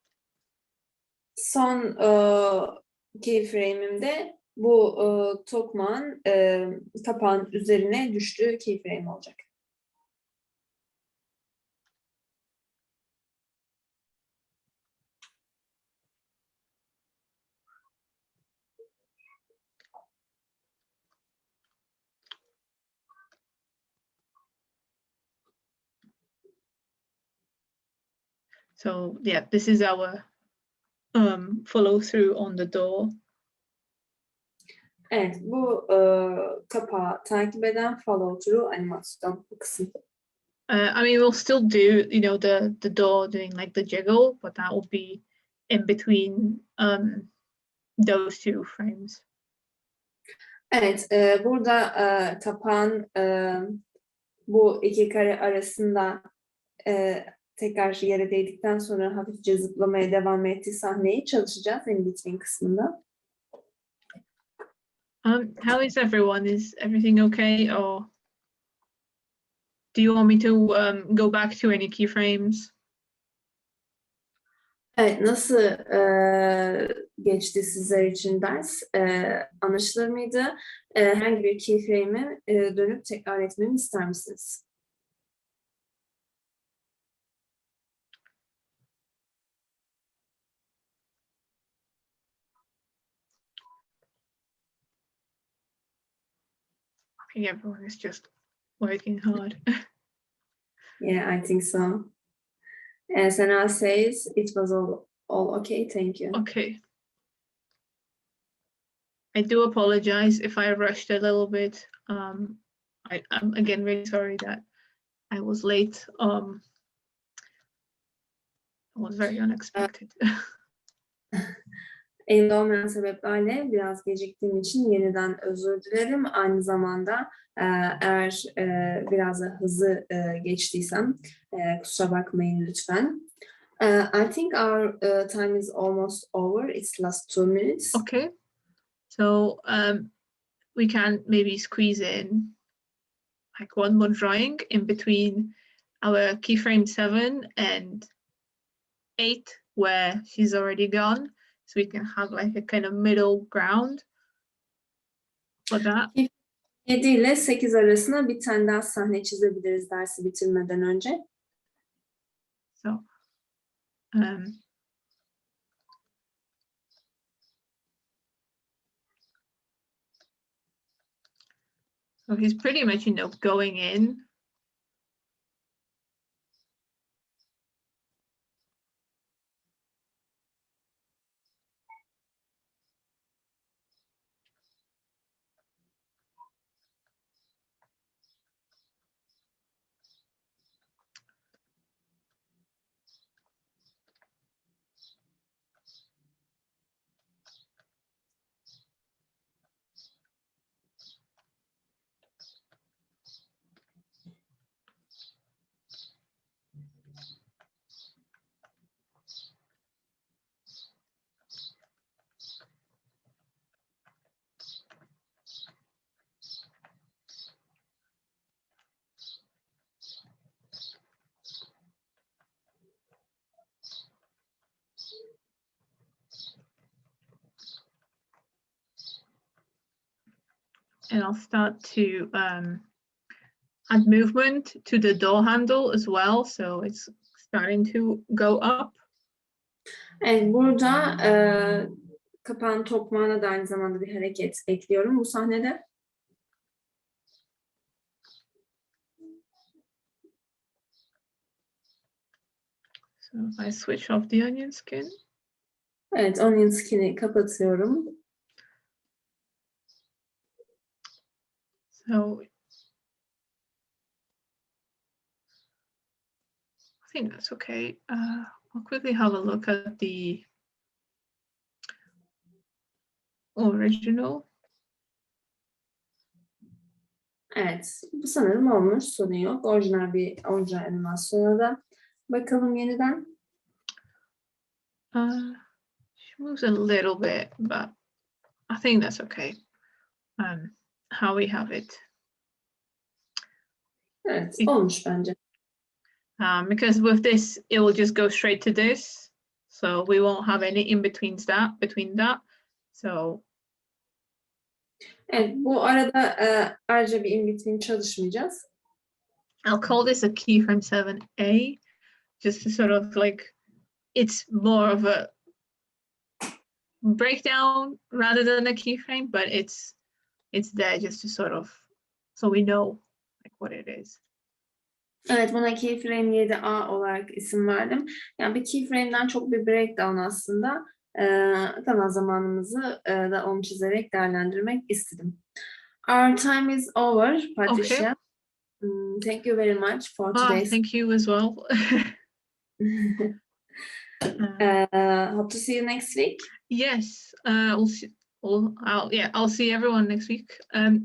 Son keyframe'imde bu tokmağın kapağın üzerine düştüğü keyframe olacak. So yeah, this is our follow through on the door. Evet, bu kapağı takip eden follow through animasyon bu kısım. I mean, we'll still do, you know, the door doing like the jiggle, but that will be in between those two frames. Evet, burada kapağın bu iki kare arasında tekrar yere değdikten sonra hafifçe zıplamaya devam ettiği sahneyi çalışacağız in between kısmında. How is everyone? Is everything okay, or do you want me to go back to any keyframes? Evet, nasıl geçti sizler için ders? Anlaşılır mıydı? Herhangi bir keyframe'i dönüp tekrar etmemi ister misiniz? I think everyone is just working hard. Yeah, I think so. Sena says it was all okay, thank you. Okay. I do apologize if I rushed a little bit. I'm again really sorry that I was late. It was very unexpected. Elimde olmayan sebeplerle biraz geciktiğim için yeniden özür dilerim. Aynı zamanda eğer biraz da hızlı geçtiysem kusura bakmayın lütfen. I think our time is almost over. It's last 2 minutes. Okay. So we can maybe squeeze in like one more drawing in between our keyframe 7 and 8 where she's already gone. So we can have like a kind of middle ground for that. 7 ile 8 arasında bir tane daha sahne çizebiliriz dersi bitirmeden önce. So so he's pretty much, you know, going in. And I'll start to add movement to the door handle as well. So it's starting to go up. Evet, burada kapağın tokmağına da aynı zamanda bir hareket ekliyorum bu sahnede. So I switch off the onion skin. Evet, onion skin'i kapatıyorum. So I think that's okay. I'll quickly have a look at the original. Evet, bu sanırım olmuş, sorun yok. Orijinal animasyona da bakalım yeniden. She moves a little bit, but I think that's okay. How we have it. Evet, olmuş bence. Because with this, it will just go straight to this. So we won't have any between that. So Evet, bu arada ayrıca bir in between çalışmayacağız. I'll call this a keyframe 7A, just to sort of like, it's more of a breakdown rather than a keyframe, but it's there just to sort of, so we know like what it is. Evet, buna keyframe 7A olarak isim verdim. Yani bir keyframe'den çok bir breakdown aslında. Kalan zamanımızı da onu çizerek değerlendirmek istedim. Our time is over, Patrycja. Thank you very much for today's. Thank you as well. Hope to see you next week. Yes, we'll see. I'll see everyone next week.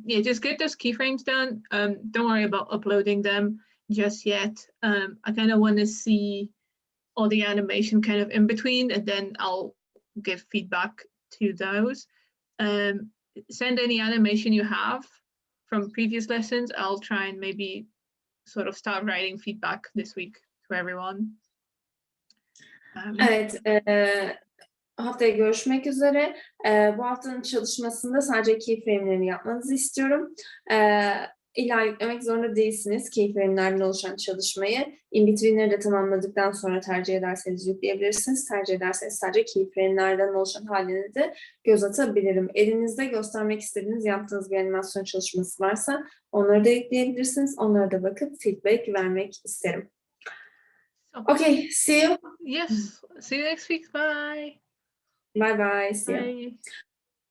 Yeah, just get those keyframes done. Don't worry about uploading them just yet. I kind of want to see all the animation kind of in between, and then I'll give feedback to those. Send any animation you have from previous lessons. I'll try and maybe sort of start writing feedback this week to everyone. Evet, haftaya görüşmek üzere. Bu haftanın çalışmasında sadece keyframe'lerini yapmanızı istiyorum. İlla yüklemek zorunda değilsiniz keyframe'lerden oluşan çalışmayı. In-between'leri de tamamladıktan sonra tercih ederseniz yükleyebilirsiniz. Tercih ederseniz sadece keyframe'lerden oluşan halini de göz atabilirim. Elinizde göstermek istediğiniz yaptığınız bir animasyon çalışması varsa onları da yükleyebilirsiniz. Onlara da bakıp feedback vermek isterim. Okay, see you. Yes, see you next week. Bye. Bye bye. See you. Bye.